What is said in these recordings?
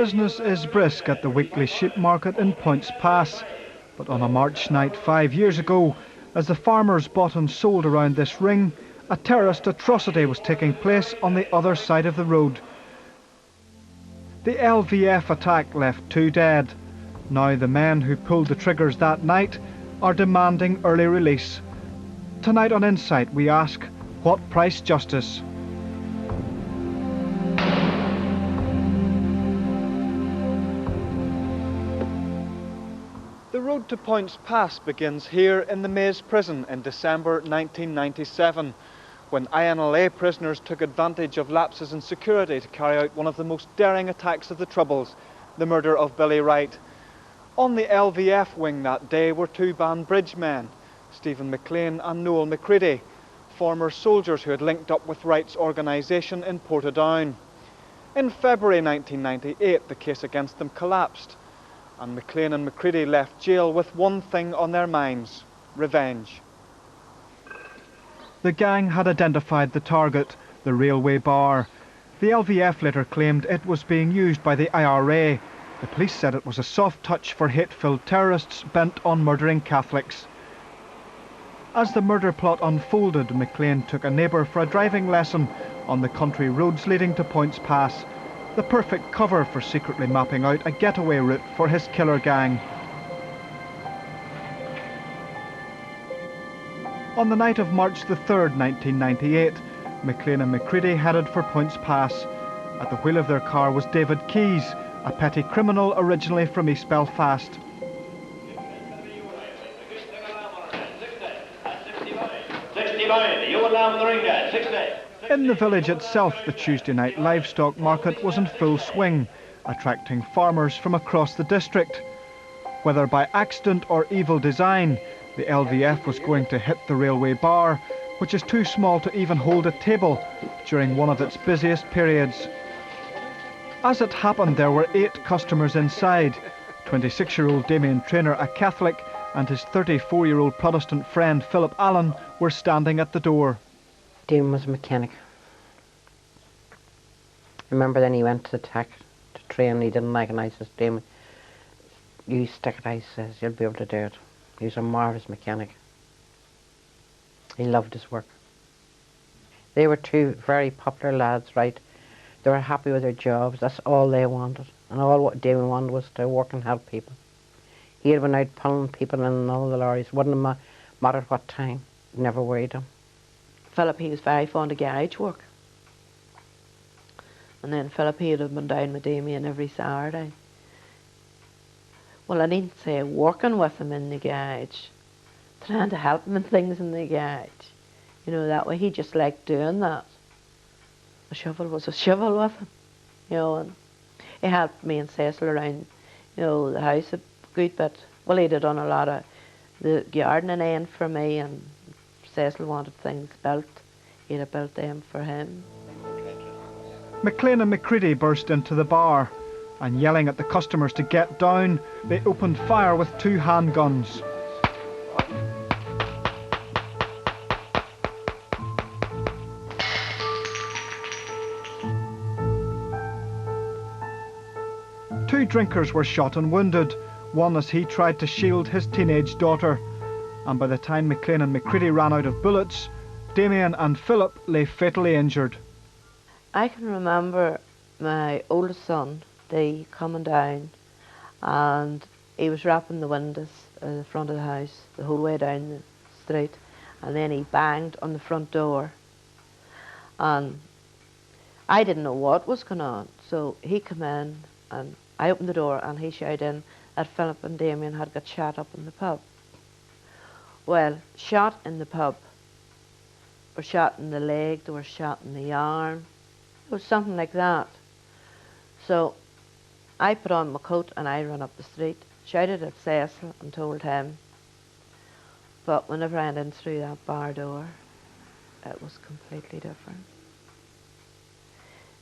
Business is brisk at the weekly sheep market in Poyntzpass, but on a March night 5 years ago, as the farmers bought and sold around this ring, a terrorist atrocity was taking place on the other side of the road. The LVF attack left 2 dead. Now the men who pulled the triggers that night are demanding early release. Tonight on Insight we ask, what price justice? The road to Poyntzpass begins here in the Maze prison in December 1997, when INLA prisoners took advantage of lapses in security to carry out one of the most daring attacks of the Troubles, the murder of Billy Wright. On the LVF wing that day were 2 Banbridge men, Stephen McLean and Noel McCready, former soldiers who had linked up with Wright's organisation in Portadown. In February 1998, the case against them collapsed, and McLean and McCready left jail with one thing on their minds: revenge. The gang had identified the target, the railway bar. The LVF later claimed it was being used by the IRA. The police said it was a soft touch for hate-filled terrorists bent on murdering Catholics. As the murder plot unfolded, McLean took a neighbour for a driving lesson on the country roads leading to Poyntzpass, the perfect cover for secretly mapping out a getaway route for his killer gang. On the night of March the 3rd, 1998, McLean and McCready headed for Poyntzpass. At the wheel of their car was David Keyes, a petty criminal originally from East Belfast. In the village itself, the Tuesday night livestock market was in full swing, attracting farmers from across the district. Whether by accident or evil design, the LVF was going to hit the railway bar, which is too small to even hold a table during one of its busiest periods. As it happened, there were 8 customers inside. 26-year-old Damien Traynor, a Catholic, and his 34-year-old Protestant friend Philip Allen were standing at the door. Damien was a mechanic. Remember then he went to the tech to train, he didn't like it, and I says, Damien, you stick it, I says, you'll be able to do it. He was a marvellous mechanic. He loved his work. They were 2 very popular lads, right? They were happy with their jobs, that's all they wanted. And all what Damien wanted was to work and help people. He had been out pulling people in all the lorries, wouldn't have mattered what time, never worried him. Philip, he was very fond of garage work. And then Philip, he would have been down with Damien every Saturday. Well, I needn't say working with him in the garage, trying to help him in things in the garage. You know, that way he just liked doing that. A shovel was a shovel with him, you know, and he helped me and Cecil around, you know, the house a good bit. Well, he'd have done a lot of the gardening end for me, and Cecil wanted things built. He'd have built them for him. McLean and McCready burst into the bar, and yelling at the customers to get down, they opened fire with 2 handguns. Two drinkers were shot and wounded, one as he tried to shield his teenage daughter. And by the time McLean and McCready ran out of bullets, Damien and Philip lay fatally injured. I can remember my oldest son, Dee, coming down, and he was wrapping the windows in the front of the house the whole way down the street, and then he banged on the front door. And I didn't know what was going on, so he came in, and I opened the door, and he shouted in that Philip and Damien had got shot up in the pub. Well, shot in the pub, or shot in the leg, they were shot in the arm. It was something like that. So I put on my coat and I ran up the street, shouted at Cecil and told him. But whenever I went in through that bar door, it was completely different.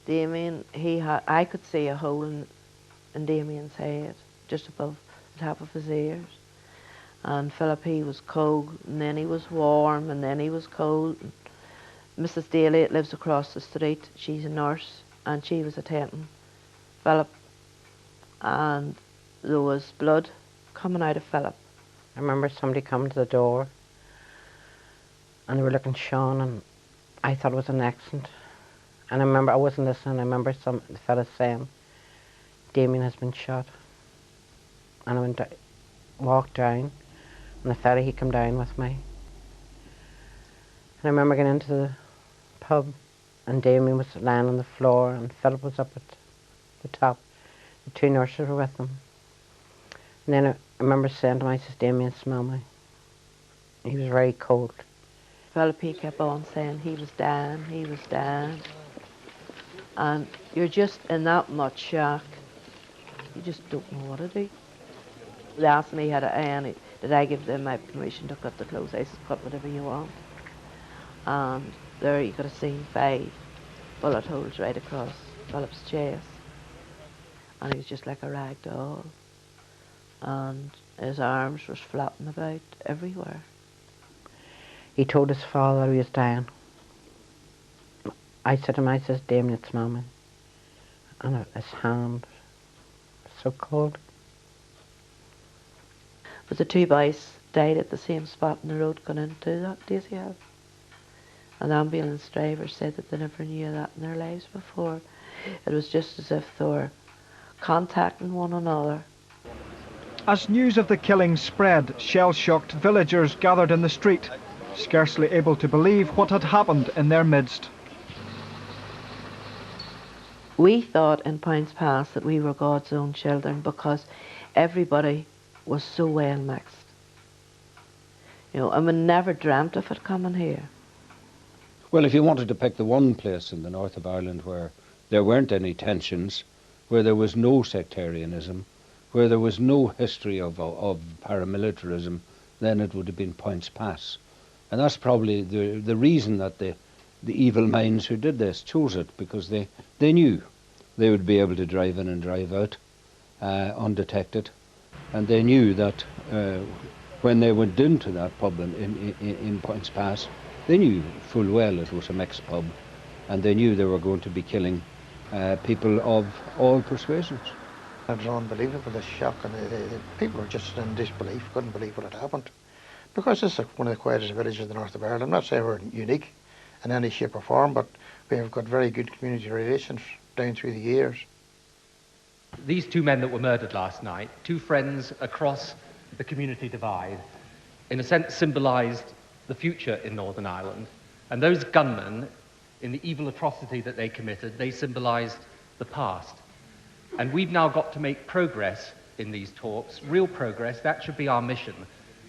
Damien, I could see a hole in Damien's head, just above the top of his ears. And Philip, he was cold, and then he was warm, and then he was cold. And Mrs. Daly lives across the street. She's a nurse, and she was attending Philip and there was blood coming out of Philip. I remember somebody coming to the door and they were looking Sean, and I thought it was an accident. And I remember, I wasn't listening, I remember the fella saying, Damien has been shot. And I walked down, and the fella, he came down with me. And I remember getting into the pub, and Damien was lying on the floor, and Philip was up at the top. The two nurses were with him. And then I remember saying to him, I says, Damien, smell me. He was very cold. Philip, he kept on saying he was down. And you're just in that much shock. You just don't know what to do. They asked me, did I give them my permission to cut the clothes? I said, cut whatever you want. And there you could have seen 5 bullet holes right across Philip's chest. And he was just like a rag doll. And his arms were flapping about everywhere. He told his father he was dying. I said to him, I says, Damien, smell me. And his hand was so cold. But the 2 boys died at the same spot in the road going into that Daisy House. And the ambulance driver said that they never knew that in their lives before. It was just as if they were contacting one another. As news of the killing spread, shell-shocked villagers gathered in the street, scarcely able to believe what had happened in their midst. We thought in Poyntzpass that we were God's own children because everybody was so well mixed. You know, and we never dreamt of it coming here. Well, if you wanted to pick the one place in the north of Ireland where there weren't any tensions, where there was no sectarianism, where there was no history of paramilitarism, then it would have been Poyntzpass. And that's probably the reason that the evil minds who did this chose it, because they knew they would be able to drive in and drive out undetected. And they knew that when they went into that pub in Poyntzpass, they knew full well it was a mixed pub, and they knew they were going to be killing people of all persuasions. It was unbelievable, the shock, and people were just in disbelief, couldn't believe what had happened. Because this is one of the quietest villages in the north of Ireland. I'm not saying we're unique in any shape or form, but we have got very good community relations down through the years. These 2 men that were murdered last night, 2 friends across the community divide, in a sense symbolised the future in Northern Ireland. And those gunmen, in the evil atrocity that they committed, they symbolised the past. And we've now got to make progress in these talks, real progress. That should be our mission,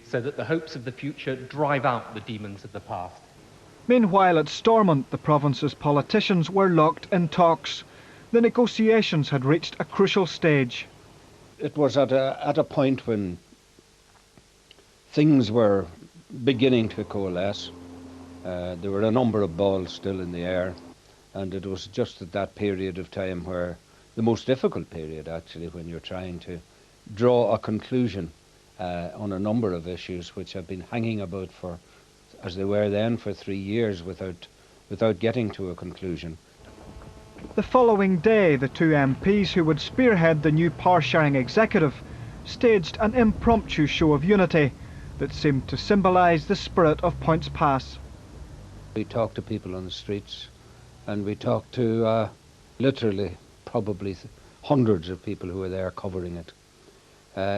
so that the hopes of the future drive out the demons of the past. Meanwhile, at Stormont, the province's politicians were locked in talks. The negotiations had reached a crucial stage. It was at a point when things were beginning to coalesce. There were a number of balls still in the air, and it was just at that period of time where, the most difficult period actually, when you're trying to draw a conclusion on a number of issues which have been hanging about for, as they were then, for 3 years without getting to a conclusion. The following day, the 2 MPs who would spearhead the new power-sharing executive staged an impromptu show of unity that seemed to symbolise the spirit of Poyntzpass. We talked to people on the streets, and we talked to literally probably hundreds of people who were there covering it.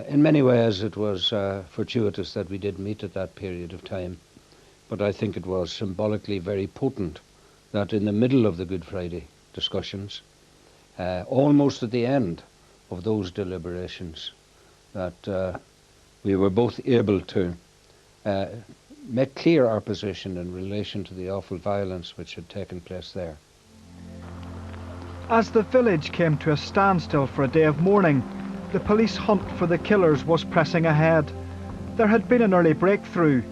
In many ways it was fortuitous that we did meet at that period of time, but I think it was symbolically very potent that in the middle of the Good Friday discussions, almost at the end of those deliberations, that we were both able to make clear our position in relation to the awful violence which had taken place there. As the village came to a standstill for a day of mourning, the police hunt for the killers was pressing ahead. There had been an early breakthrough.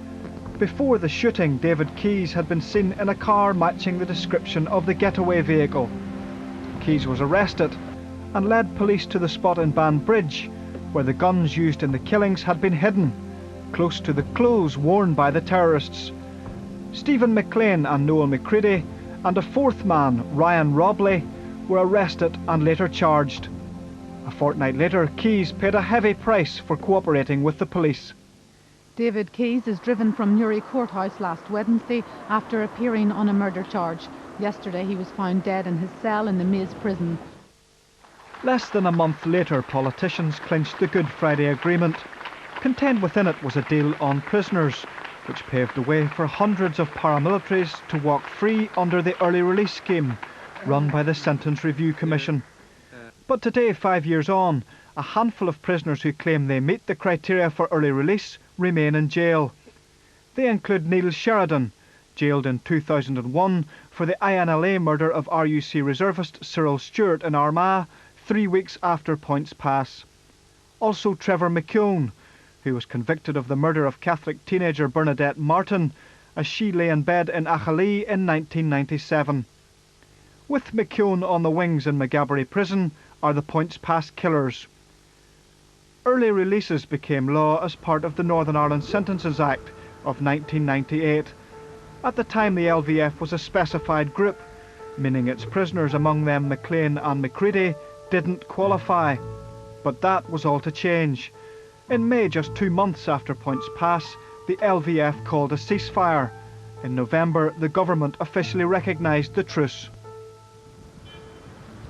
Before the shooting, David Keyes had been seen in a car matching the description of the getaway vehicle. Keyes was arrested and led police to the spot in Banbridge, where the guns used in the killings had been hidden, close to the clothes worn by the terrorists. Stephen McLean and Noel McCready and a 4th man, Ryan Robley, were arrested and later charged. A fortnight later, Keyes paid a heavy price for cooperating with the police. David Keyes is driven from Newry Courthouse last Wednesday after appearing on a murder charge. Yesterday he was found dead in his cell in the Maze prison. Less than a month later, politicians clinched the Good Friday Agreement. Contained within it was a deal on prisoners, which paved the way for hundreds of paramilitaries to walk free under the early release scheme run by the Sentence Review Commission. But today, 5 years on, a handful of prisoners who claim they meet the criteria for early release remain in jail. They include Neil Sheridan, jailed in 2001 for the INLA murder of RUC reservist Cyril Stewart in Armagh 3 weeks after Poyntzpass. Also Trevor McKeown, who was convicted of the murder of Catholic teenager Bernadette Martin as she lay in bed in Achillee in 1997. With McKeown on the wings in Maghaberry Prison are the Poyntzpass killers. Early releases became law as part of the Northern Ireland Sentences Act of 1998. At the time, the LVF was a specified group, meaning its prisoners, among them McLean and Macready, didn't qualify. But that was all to change. In May, just 2 months after Poyntzpass, the LVF called a ceasefire. In November, the government officially recognised the truce.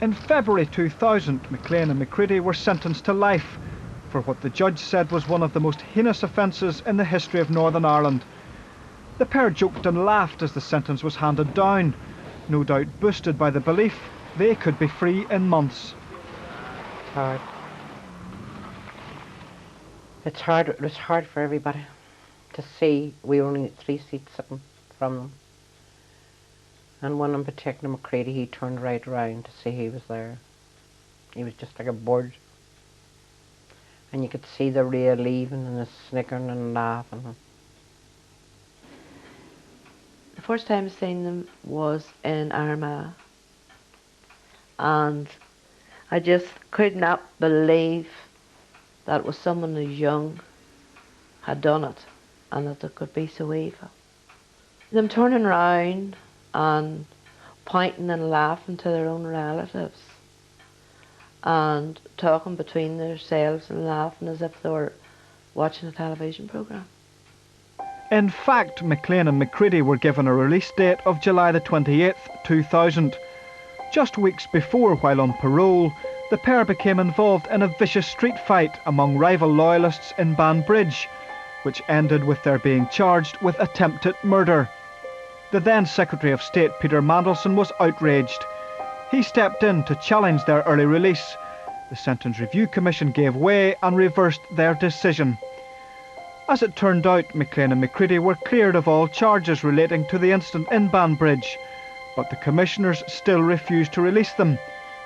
In February 2000, McLean and Macready were sentenced to life for what the judge said was one of the most heinous offences in the history of Northern Ireland. The pair joked and laughed as the sentence was handed down, no doubt boosted by the belief they could be free in months. Hard. It's hard. It was hard for everybody to see. We were only 3 seats sitting from them. And one in particular, Macready, he turned right around to see he was there. He was just like a bird. And you could see the real leaving and the snickering and laughing. The first time I seen them was in Armagh. And I just could not believe that it was someone as young had done it and that it could be so evil. Them turning around and pointing and laughing to their own relatives and talking between themselves and laughing as if they were watching a television programme. In fact, McLean and Macready were given a release date of July the 28th, 2000. Just weeks before, while on parole, the pair became involved in a vicious street fight among rival loyalists in Banbridge, which ended with their being charged with attempted murder. The then Secretary of State, Peter Mandelson, was outraged. He stepped in to challenge their early release. The Sentence Review Commission gave way and reversed their decision. As it turned out, McLean and Macready were cleared of all charges relating to the incident in Banbridge, but the commissioners still refused to release them,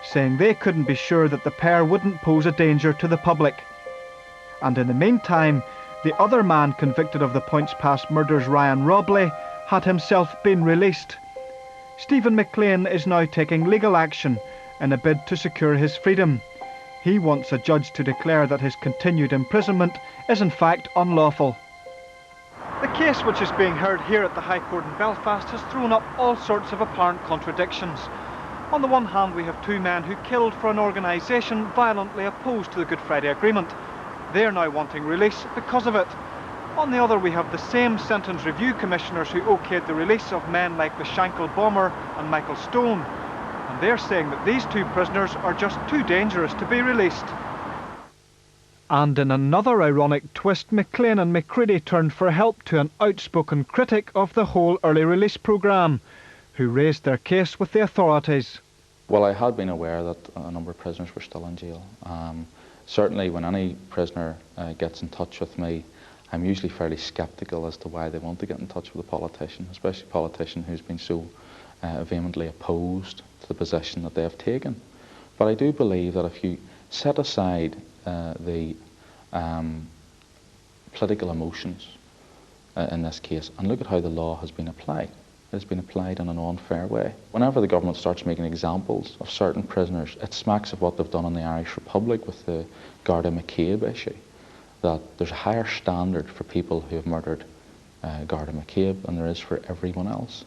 saying they couldn't be sure that the pair wouldn't pose a danger to the public. And in the meantime, the other man convicted of the Poyntzpass murders, Ryan Robley, had himself been released. Stephen McLean is now taking legal action in a bid to secure his freedom. He wants a judge to declare that his continued imprisonment is in fact unlawful. The case, which is being heard here at the High Court in Belfast, has thrown up all sorts of apparent contradictions. On the one hand, we have 2 men who killed for an organisation violently opposed to the Good Friday Agreement. They are now wanting release because of it. On the other, we have the same Sentence Review Commissioners who okayed the release of men like the Shankill bomber and Michael Stone. And they're saying that these 2 prisoners are just too dangerous to be released. And in another ironic twist, McLean and Macready turned for help to an outspoken critic of the whole early release programme, who raised their case with the authorities. Well, I had been aware that a number of prisoners were still in jail. Certainly when any prisoner gets in touch with me, I'm usually fairly sceptical as to why they want to get in touch with a politician, especially a politician who's been so vehemently opposed to the position that they have taken. But I do believe that if you set aside the political emotions in this case and look at how the law has been applied, it has been applied in an unfair way. Whenever the government starts making examples of certain prisoners, it smacks of what they've done in the Irish Republic with the Garda McCabe issue, that there's a higher standard for people who have murdered Garda McCabe than there is for everyone else.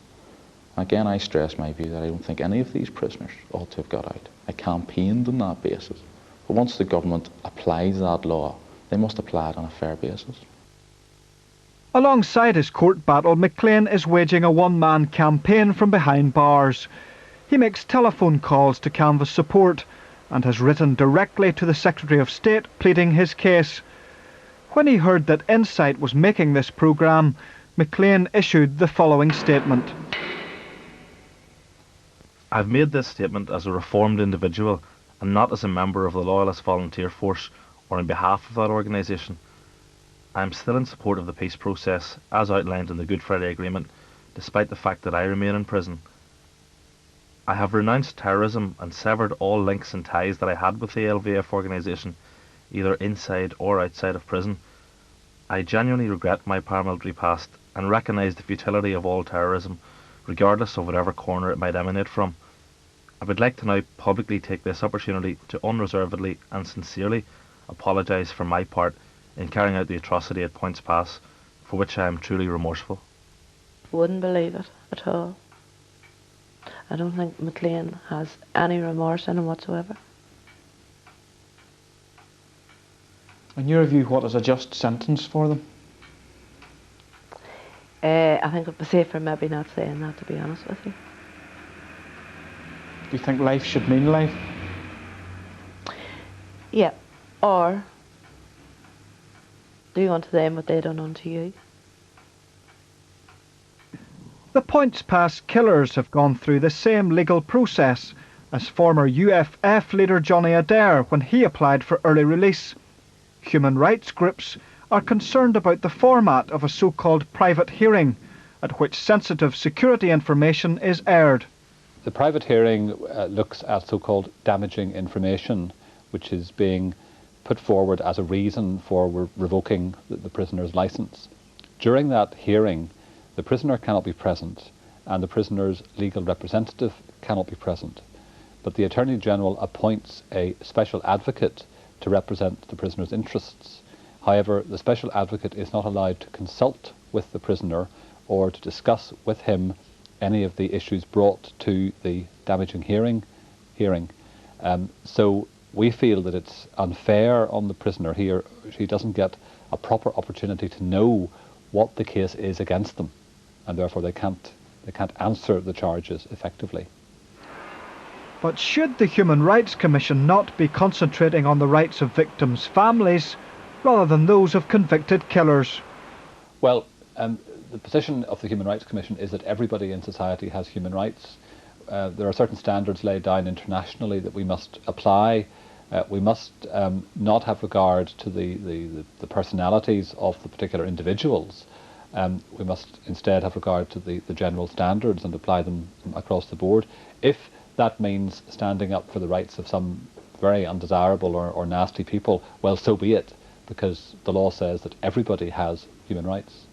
Again, I stress my view that I don't think any of these prisoners ought to have got out. I campaigned on that basis. But once the government applies that law, they must apply it on a fair basis. Alongside his court battle, McLean is waging a one-man campaign from behind bars. He makes telephone calls to canvass support and has written directly to the Secretary of State pleading his case. When he heard that Insight was making this programme, McLean issued the following statement. I've made this statement as a reformed individual and not as a member of the Loyalist Volunteer Force or on behalf of that organisation. I am still in support of the peace process as outlined in the Good Friday Agreement, despite the fact that I remain in prison. I have renounced terrorism and severed all links and ties that I had with the LVF organisation, either inside or outside of prison. I genuinely regret my paramilitary past and recognise the futility of all terrorism, regardless of whatever corner it might emanate from. I would like to now publicly take this opportunity to unreservedly and sincerely apologise for my part in carrying out the atrocity at Poyntzpass, for which I am truly remorseful. Wouldn't believe it at all. I don't think McLean has any remorse in him whatsoever. In your view, what is a just sentence for them? I think it would be safer maybe not saying that, to be honest with you. Do you think life should mean life? Yeah, or do unto them what they done unto you. The Poyntzpass killers have gone through the same legal process as former UFF leader Johnny Adair when he applied for early release. Human rights groups are concerned about the format of a so-called private hearing at which sensitive security information is aired. The private hearing looks at so-called damaging information, which is being put forward as a reason for revoking the prisoner's licence. During that hearing, the prisoner cannot be present and the prisoner's legal representative cannot be present, but the Attorney General appoints a special advocate to represent the prisoner's interests. However, the special advocate is not allowed to consult with the prisoner or to discuss with him any of the issues brought to the damaging hearing. So we feel that it's unfair on the prisoner here. She doesn't get a proper opportunity to know what the case is against them, and therefore they can't answer the charges effectively. But should the Human Rights Commission not be concentrating on the rights of victims' families rather than those of convicted killers? Well, the position of the Human Rights Commission is that everybody in society has human rights. There are certain standards laid down internationally that we must apply. We must not have regard to the personalities of the particular individuals. We must instead have regard to the general standards and apply them across the board. If that means standing up for the rights of some very undesirable or nasty people, well, so be it, because the law says that everybody has human rights.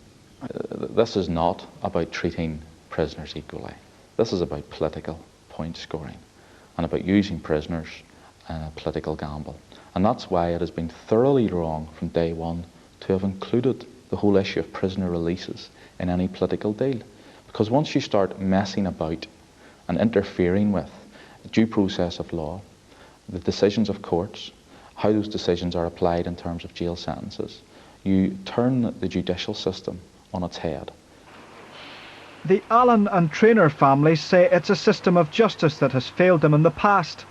This is not about treating prisoners equally. This is about political point scoring and about using prisoners in a political gamble. And that's why it has been thoroughly wrong from day one to have included the whole issue of prisoner releases in any political deal. Because once you start messing about and interfering with the due process of law, the decisions of courts, how those decisions are applied in terms of jail sentences, you turn the judicial system on its head. The Allen and Traynor families say it's a system of justice that has failed them in the past,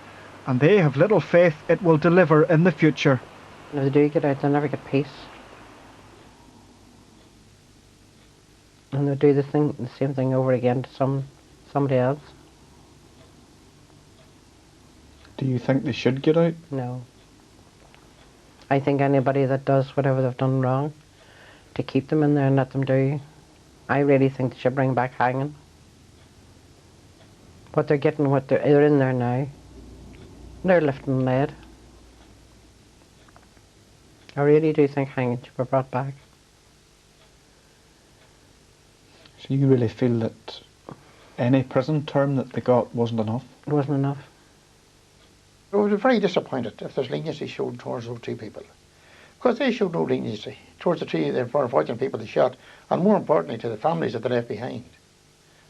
and they have little faith it will deliver in the future. If they do get out, they'll never get peace. And they'll do the same thing over again to somebody else. Do you think they should get out? No. I think anybody that does whatever they've done wrong, to keep them in there and let them do, I really think they should bring back hanging. What they're getting, they're in there now. They're lifting lead. I really do think hanging should be brought back. So you really feel that any prison term that they got wasn't enough? It wasn't enough. I would be very disappointed if there's leniency shown towards those two people. Because they showed no leniency towards the unfortunate people they shot, and more importantly to the families that they left behind.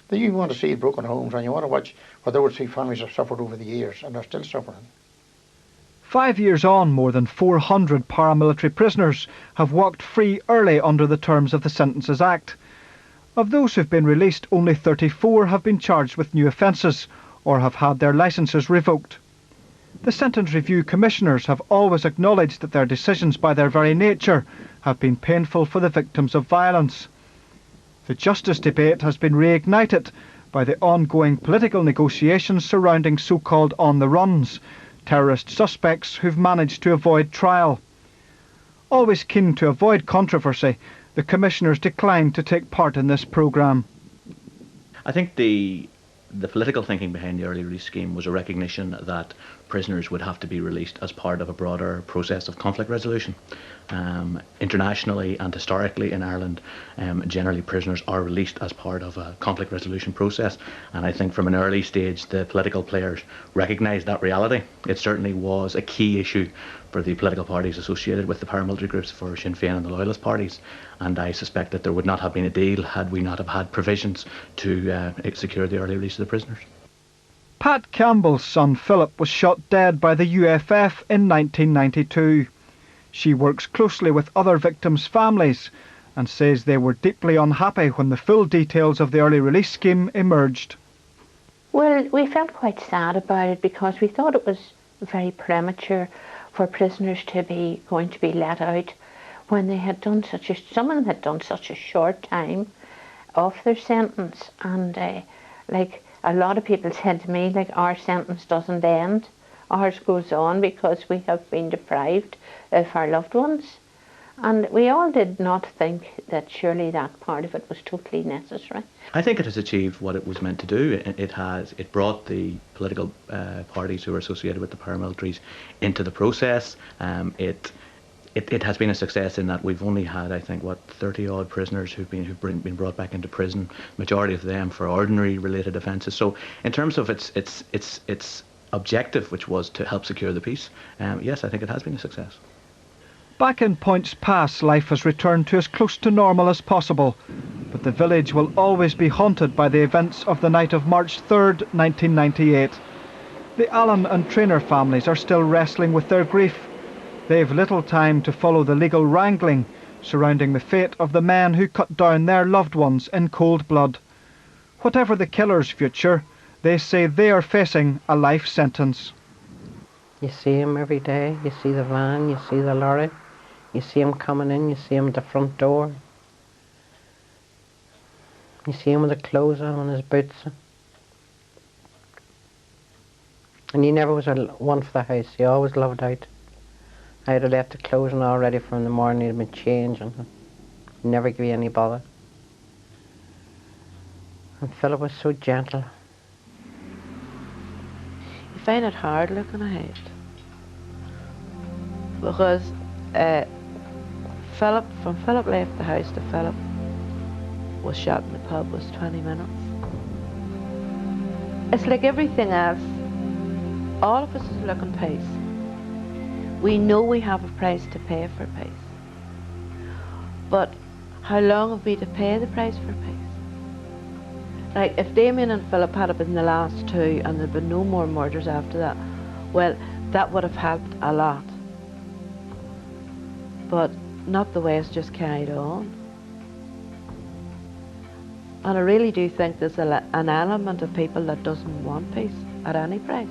That you want to see broken homes and you want to watch what those two families have suffered over the years, and they're still suffering. 5 years on, more than 400 paramilitary prisoners have walked free early under the terms of the Sentences Act. Of those who've been released, only 34 have been charged with new offences or have had their licences revoked. The Sentence Review Commissioners have always acknowledged that their decisions by their very nature have been painful for the victims of violence. The justice debate has been reignited by the ongoing political negotiations surrounding so-called on-the-runs, terrorist suspects who've managed to avoid trial. Always keen to avoid controversy, the Commissioners declined to take part in this programme. I think the political thinking behind the early release scheme was a recognition that prisoners would have to be released as part of a broader process of conflict resolution. Internationally and historically in Ireland, generally prisoners are released as part of a conflict resolution process, and I think from an early stage the political players recognised that reality. It certainly was a key issue for the political parties associated with the paramilitary groups, for Sinn Féin and the Loyalist parties, and I suspect that there would not have been a deal had we not have had provisions to secure the early release of the prisoners. Pat Campbell's son Philip was shot dead by the UFF in 1992. She works closely with other victims' families and says they were deeply unhappy when the full details of the early release scheme emerged. Well, we felt quite sad about it because we thought it was very premature for prisoners to be going to be let out when they had done some of them had done such a short time of their sentence, and like a lot of people said to me, like, our sentence doesn't end, ours goes on because we have been deprived of our loved ones. And we all did not think that surely that part of it was totally necessary. I think it has achieved what it was meant to do. It brought the political parties who are associated with the paramilitaries into the process. It has been a success in that we've only had, I think, 30 odd prisoners who've been brought back into prison. Majority of them for ordinary related offences. So in terms of its objective, which was to help secure the peace, yes, I think it has been a success. Back in Poyntzpass, life has returned to as close to normal as possible, but the village will always be haunted by the events of the night of March 3rd, 1998. The Allen and Traynor families are still wrestling with their grief. They've little time to follow the legal wrangling surrounding the fate of the men who cut down their loved ones in cold blood. Whatever the killer's future, they say they are facing a life sentence. You see him every day, you see the van, you see the lorry. You see him coming in, you see him at the front door. You see him with the clothes on and his boots. And he never was one for the house, he always loved out. I had left the clothes on already from the morning, he'd been changing. He never gave you any bother. And Philip was so gentle. You find it hard looking ahead. Because from Philip left the house to Philip was shot in the pub was 20 minutes. It's like everything else. All of us is looking peace. We know we have a price to pay for peace. But how long have we to pay the price for peace? Like, if Damien and Philip had been the last two and there'd been no more murders after that, well, that would have helped a lot. But not the way it's just carried on. And I really do think there's an element of people that doesn't want peace at any price.